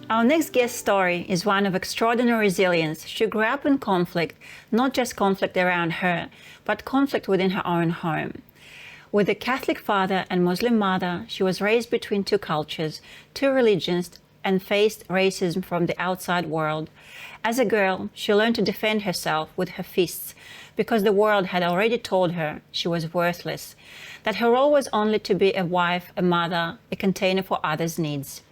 Our next guest story is one of extraordinary resilience. She grew up in conflict, not just conflict around her, but conflict within her own home. With a Catholic father and Muslim mother, she was raised between two cultures, two religions, and faced racism from the outside world. As a girl, she learned to defend herself with her fists because the world had already told her she was worthless, that her role was only to be a wife, a mother, a container for others' needs.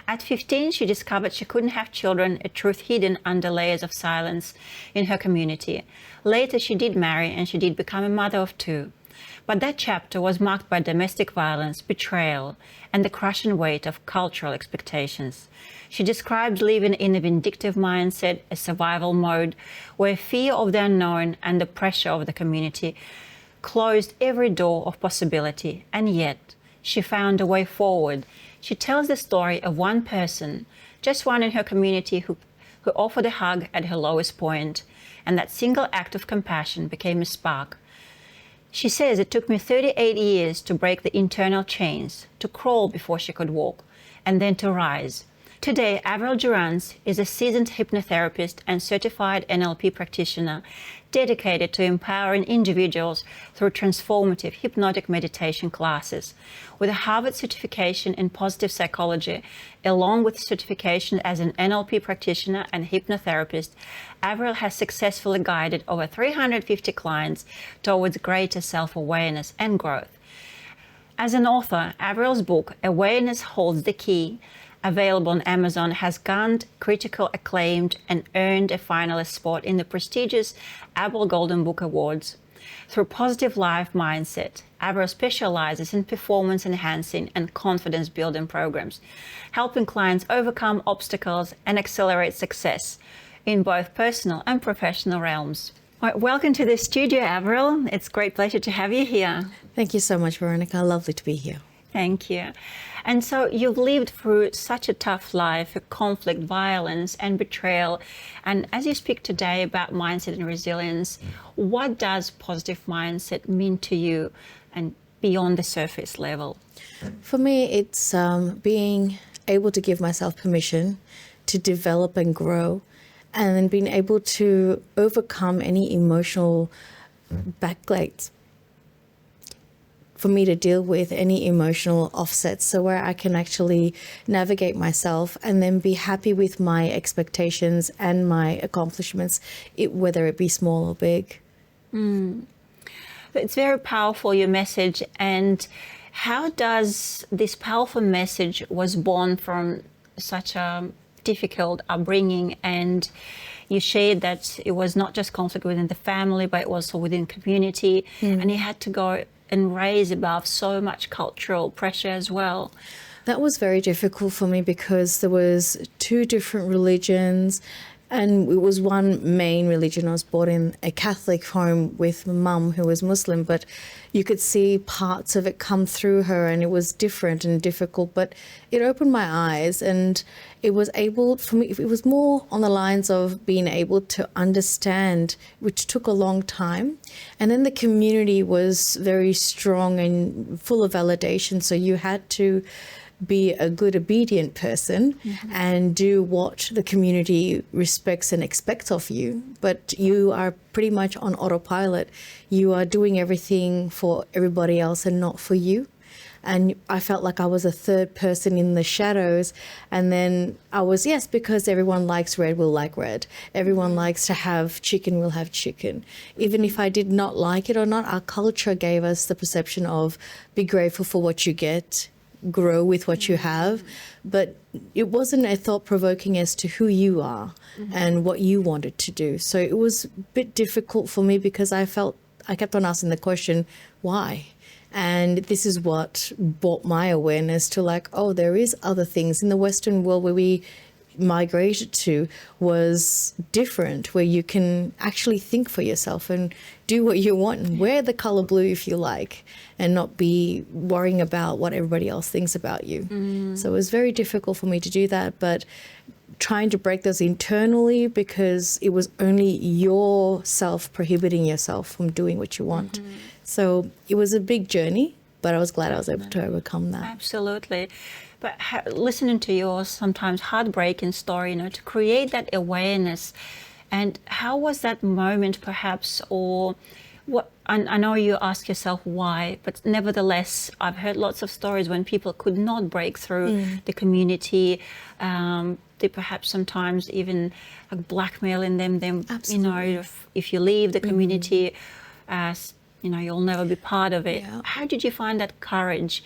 At 15, she discovered she couldn't have children, a truth hidden under layers of silence in her community. Later, she did marry and she did become a mother of two. But that chapter was marked by domestic violence, betrayal, and the crushing weight of cultural expectations. She described living in a vindictive mindset, a survival mode, where fear of the unknown and the pressure of the community closed every door of possibility, and yet she found a way forward. She tells the story of one person, just one in her community, who offered a hug at her lowest point, and that single act of compassion became a spark. She says it took me 38 years to break the internal chains, to crawl before she could walk, and then to rise. Today, Avrill Juriansz is a seasoned hypnotherapist and certified NLP practitioner dedicated to empowering individuals through transformative hypnotic meditation classes. With a Harvard certification in positive psychology, along with certification as an NLP practitioner and hypnotherapist, Avrill has successfully guided over 350 clients towards greater self-awareness and growth. As an author, Avrill's book, Awareness Holds the Key, available on Amazon, has garnered critical acclaim and earned a finalist spot in the prestigious Avrill Golden Book Awards. Through positive life mindset, Avrill specializes in performance enhancing and confidence building programs, helping clients overcome obstacles and accelerate success in both personal and professional realms. Welcome to the studio, Avrill. It's a great pleasure to have you here. Thank you so much, Veronica. Lovely to be here. Thank you. And so you've lived through such a tough life, conflict, violence, and betrayal. And as you speak today about mindset and resilience, what does positive mindset mean to you and beyond the surface level? For me, it's being able to give myself permission to develop and grow, and then being able to overcome any emotional backlights for me to deal with, any emotional offsets, so where I can actually navigate myself and then be happy with my expectations and my accomplishments, whether it be small or big. It's very powerful, your message. And how does this powerful message was born from such a difficult upbringing? And you shared that it was not just conflict within the family, but also within community, and you had to go and raise above so much cultural pressure as well. That was very difficult for me because there was two different religions, and it was one main religion. I was born in a Catholic home with my mum who was Muslim, but you could see parts of it come through her, and it was different and difficult, but it opened my eyes, and it was able for me, it was more on the lines of being able to understand, which took a long time. And then the community was very strong and full of validation, so you had to be a good, obedient person and do what the community respects and expects of you. But you are pretty much on autopilot. You are doing everything for everybody else and not for you. And I felt like I was a third person in the shadows. And then I was, yes, because everyone likes red, will like red. Everyone likes to have chicken, will have chicken. Even if I did not like it or not, our culture gave us the perception of be grateful for what you get, grow with what you have, but it wasn't a thought-provoking as to who you are and what you wanted to do. So it was a bit difficult for me because I kept on asking the question, why? And this is what brought my awareness to like, oh, there is other things in the Western world where we migrated to was different, where you can actually think for yourself and do what you want and wear the color blue if you like and not be worrying about what everybody else thinks about you. So it was very difficult for me to do that, but trying to break those internally because it was only yourself prohibiting yourself from doing what you want. So it was a big journey, but I was glad I was able to overcome that. Absolutely. But listening to your sometimes heartbreaking story, to create that awareness, and how was that moment perhaps, or what? I know you ask yourself why, but nevertheless, I've heard lots of stories when people could not break through the community. They perhaps sometimes even blackmailing them. Absolutely. If you leave the community, you'll never be part of it. Yeah. How did you find that courage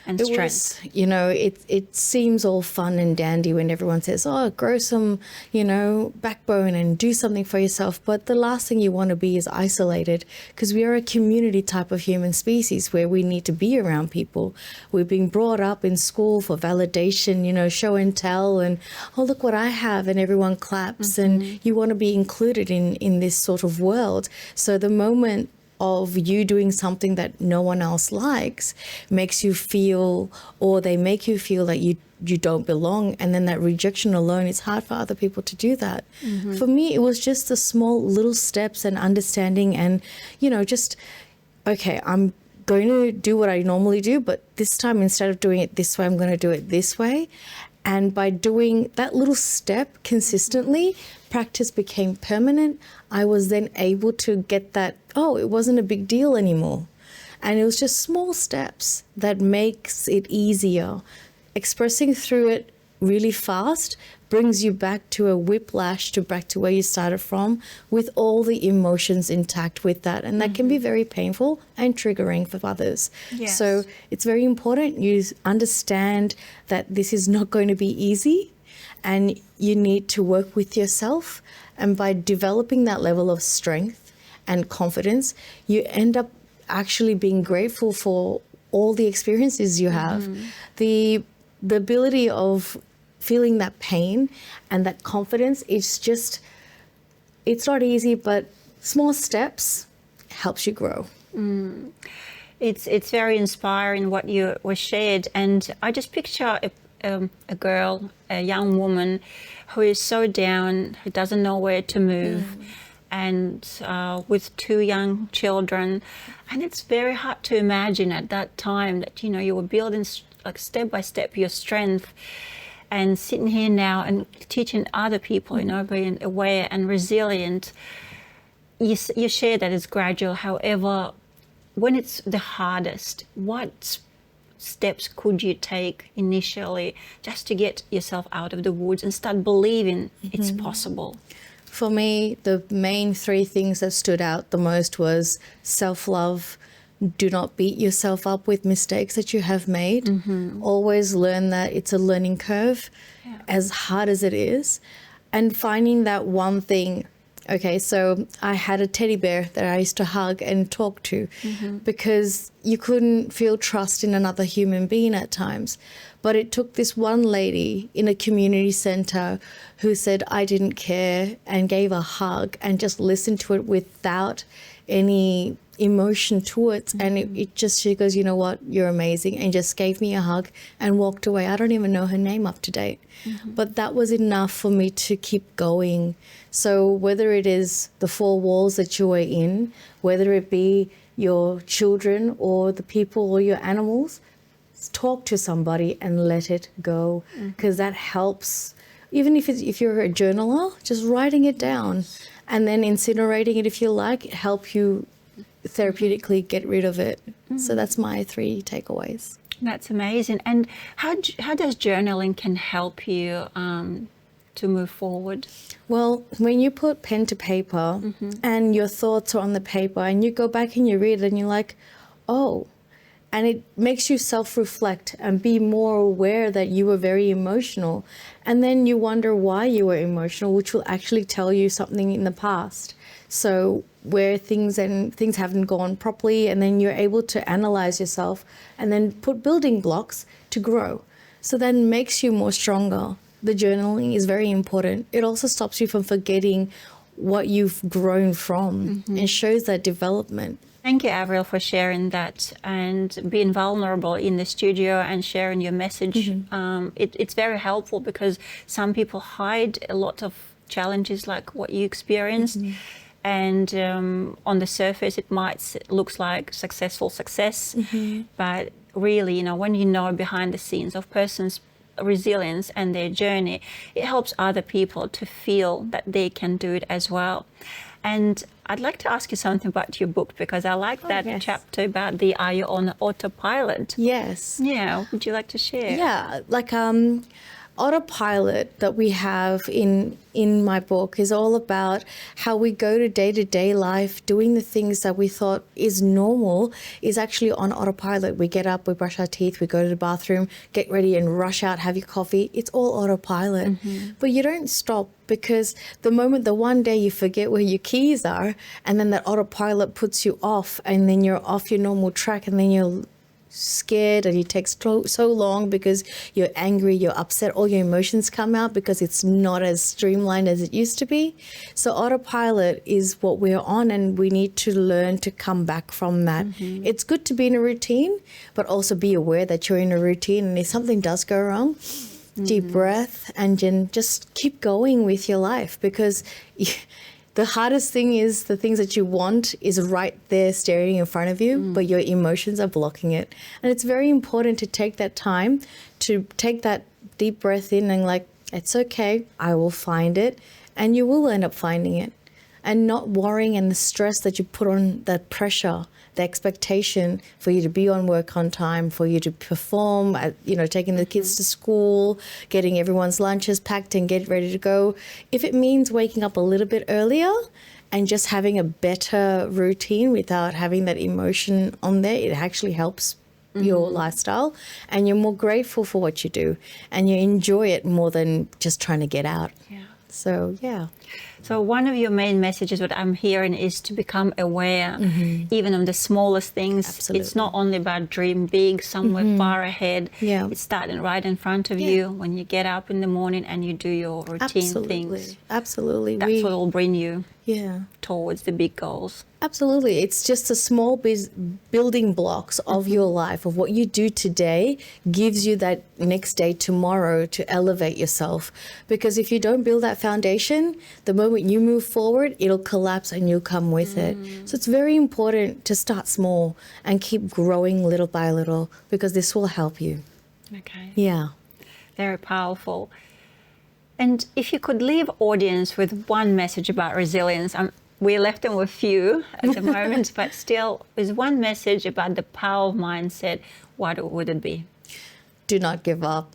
and strength? It seems all fun and dandy when everyone says, oh, grow some, backbone and do something for yourself. But the last thing you want to be is isolated, because we are a community type of human species where we need to be around people. We're being brought up in school for validation, show and tell, and, oh, look what I have, and everyone claps. And you want to be included in this sort of world. So the moment of you doing something that no one else likes makes you feel, or they make you feel that you don't belong, and then that rejection alone, it's hard for other people to do that. For me, it was just the small little steps and understanding, and just, okay, I'm going to do what I normally do, but this time, instead of doing it this way, I'm going to do it this way. And by doing that little step consistently, practice became permanent. I was then able to get that, oh, it wasn't a big deal anymore. And it was just small steps that makes it easier. Expressing through it really fast brings you back to a whiplash, back to where you started from, with all the emotions intact with that. And that can be very painful and triggering for others. Yes. So it's very important you understand that this is not going to be easy, and you need to work with yourself. And by developing that level of strength and confidence, you end up actually being grateful for all the experiences you have. The ability of feeling that pain and that confidence, it's not easy, but small steps helps you grow. It's very inspiring what you were shared, and I just picture a girl, a young woman who is so down, who doesn't know where to move, and with 2 young children, and it's very hard to imagine at that time that you were building step by step your strength, and sitting here now and teaching other people, being aware and resilient. You share that it's gradual. However, when it's the hardest, what steps could you take initially just to get yourself out of the woods and start believing it's possible? For me, the main 3 things that stood out the most was self-love. Do not beat yourself up with mistakes that you have made. Always learn that it's a learning curve, as hard as it is. And finding that one thing. Okay, so I had a teddy bear that I used to hug and talk to because you couldn't feel trust in another human being at times. But it took this one lady in a community centre who said I didn't care, and gave a hug and just listened to it without any emotion to it. And she goes, you know what, you're amazing, and just gave me a hug and walked away. I don't even know her name up to date. But that was enough for me to keep going. So whether it is the 4 walls that you are in, whether it be your children or the people or your animals, talk to somebody and let it go, because that helps. Even if you're a journaler, just writing it down and then incinerating it if you like, help you therapeutically get rid of it. So that's my 3 takeaways. That's amazing. And how does journaling can help you to move forward? Well, when you put pen to paper and your thoughts are on the paper, and you go back and you read it and you're like, oh, and it makes you self-reflect and be more aware that you were very emotional. And then you wonder why you were emotional, which will actually tell you something in the past. So where things haven't gone properly, and then you're able to analyze yourself and then put building blocks to grow. So that makes you more stronger. The journaling is very important. It also stops you from forgetting what you've grown from and shows that development. Thank you, Avrill, for sharing that and being vulnerable in the studio and sharing your message. It's very helpful because some people hide a lot of challenges like what you experienced. And on the surface, it might looks like success, but really, you know, when you know behind the scenes of person's resilience and their journey, it helps other people to feel that they can do it as well. And I'd like to ask you something about your book, because I like that chapter about the Are You on Autopilot? Yes. Yeah, would you like to share? Yeah, like autopilot that we have in my book is all about how we go to day-to-day life doing the things that we thought is normal is actually on autopilot. We get up, we brush our teeth, we go to the bathroom, get ready and rush out, have your coffee. It's all autopilot. But you don't stop, because the one day you forget where your keys are, and then that autopilot puts you off, and then you're off your normal track, and then you're scared, and you take so long because you're angry, you're upset, all your emotions come out because it's not as streamlined as it used to be. So autopilot is what we're on, and we need to learn to come back from that. It's good to be in a routine, but also be aware that you're in a routine, and if something does go wrong, deep breath and then just keep going with your life, because the hardest thing is the things that you want is right there staring in front of you, but your emotions are blocking it. And it's very important to take that time to take that deep breath in and like, it's okay, I will find it. And you will end up finding it. And not worrying, and the stress that you put on, that pressure, the expectation for you to be on work on time, for you to perform, taking the kids to school, getting everyone's lunches packed and get ready to go. If it means waking up a little bit earlier and just having a better routine without having that emotion on there, it actually helps your lifestyle, and you're more grateful for what you do, and you enjoy it more than just trying to get out. So, yeah. So one of your main messages, what I'm hearing, is to become aware, even of the smallest things. Absolutely. It's not only about dream big, somewhere far ahead. Yeah. It's starting right in front of you when you get up in the morning and you do your routine things. Absolutely. That's what will bring you towards the big goals. Absolutely. It's just the small building blocks of your life, of what you do today gives you that next day, tomorrow, to elevate yourself. Because if you don't build that foundation, the moment you move forward, it'll collapse and you'll come with it. So it's very important to start small and keep growing little by little, because this will help you. Okay. Yeah. Very powerful. And if you could leave audience with one message about resilience, we left them with few at the moment, but still, with one message about the power of mindset, what would it be? Do not give up.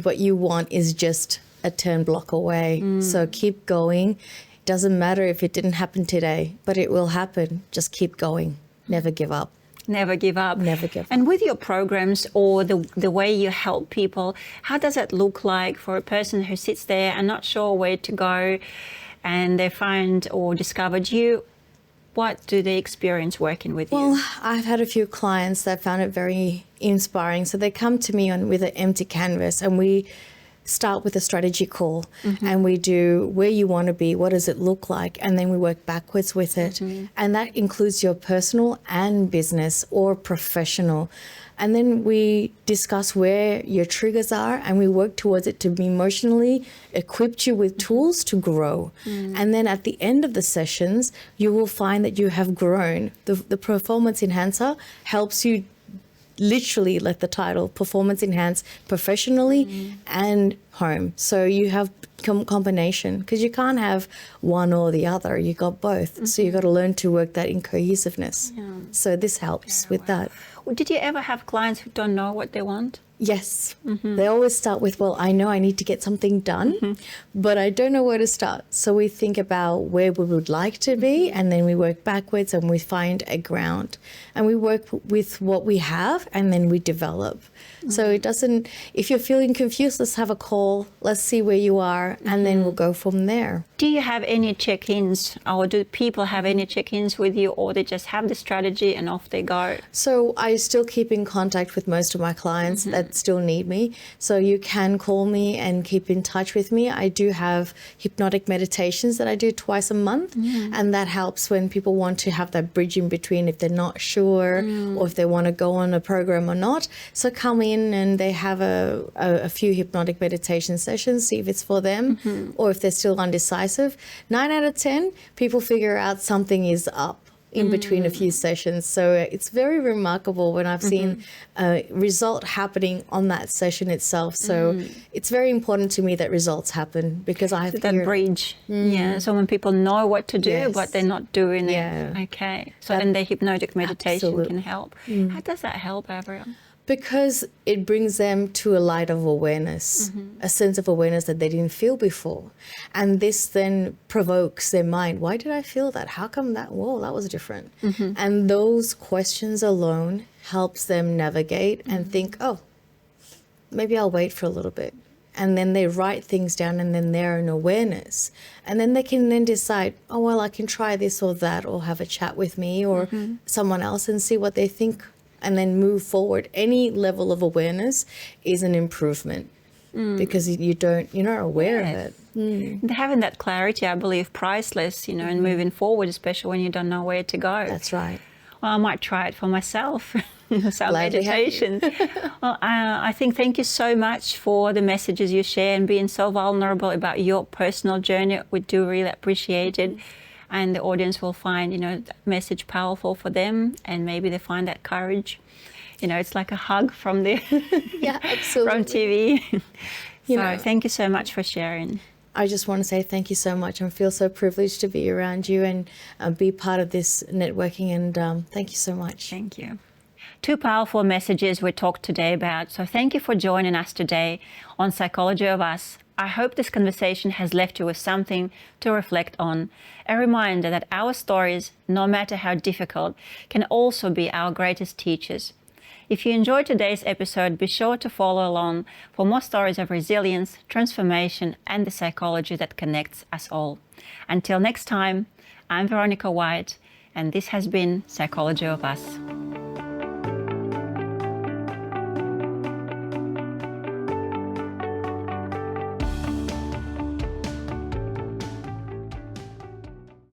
What you want is just a turn block away. So keep going. Doesn't matter if it didn't happen today, but it will happen. Just keep going. Never give up. Never give up. Never give up. And with your programs or the way you help people, how does it look like for a person who sits there and not sure where to go, and they find or discovered you? What do they experience working with you? Well, I've had a few clients that found it very inspiring. So they come to me with an empty canvas, and we start with a strategy call, and we do where you want to be, what does it look like, and then we work backwards with it. And that includes your personal and business or professional. And then we discuss where your triggers are, and we work towards it to be emotionally equipped you with tools to grow. And then at the end of the sessions, you will find that you have grown. The performance enhancer helps you literally, like the title, performance enhance professionally and home. So you have combination, because you can't have one or the other. You got both. So you got to learn to work that in cohesiveness. So this helps with that. Did you ever have clients who don't know what they want? Yes. They always start with, well, I know I need to get something done, but I don't know where to start. So we think about where we would like to be, and then we work backwards and we find a ground. And we work with what we have, and then we develop. So it doesn't, if you're feeling confused, let's have a call, let's see where you are, and then we'll go from there. Do you have any check-ins, or do people have any check-ins with you, or they just have the strategy and off they go? So I still keep in contact with most of my clients. That still need me. So you can call me and keep in touch with me. I do have hypnotic meditations that I do twice a month, and that helps when people want to have that bridge in between if they're not sure or if they want to go on a program or not. So come in and they have a few hypnotic meditation sessions, see if it's for them or if they're still undecisive. 9 out of 10 people figure out something is up in between a few sessions. So it's very remarkable when I've seen a result happening on that session itself. So it's very important to me that results happen because I have that bridge. Yeah, so when people know what to do, but they're not doing it. Okay, so then the hypnotic meditation can help. How does that help, Avrill? Because it brings them to a light of awareness, a sense of awareness that they didn't feel before. And this then provokes their mind. Why did I feel that? How come that? Whoa, that was different. And those questions alone helps them navigate and think, oh, maybe I'll wait for a little bit. And then they write things down and then they're in awareness. And then they can then decide, oh, well, I can try this or that or have a chat with me or someone else and see what they think and then move forward. Any level of awareness is an improvement because you're not aware of it. And having that clarity, I believe, priceless, and moving forward, especially when you don't know where to go. That's right. Well, I might try it for myself, some meditation. Well, I think thank you so much for the messages you share and being so vulnerable about your personal journey. We do really appreciate it. And the audience will find, that message powerful for them, and maybe they find that courage. It's like a hug from the from TV. So thank you so much for sharing. I just want to say thank you so much. I feel so privileged to be around you and be part of this networking. And thank you so much. Thank you. 2 powerful messages we talked today about. So thank you for joining us today on Psychology of Us. I hope this conversation has left you with something to reflect on. A reminder that our stories, no matter how difficult, can also be our greatest teachers. If you enjoyed today's episode, be sure to follow along for more stories of resilience, transformation, and the psychology that connects us all. Until next time, I'm Veronica White, and this has been Psychology of Us.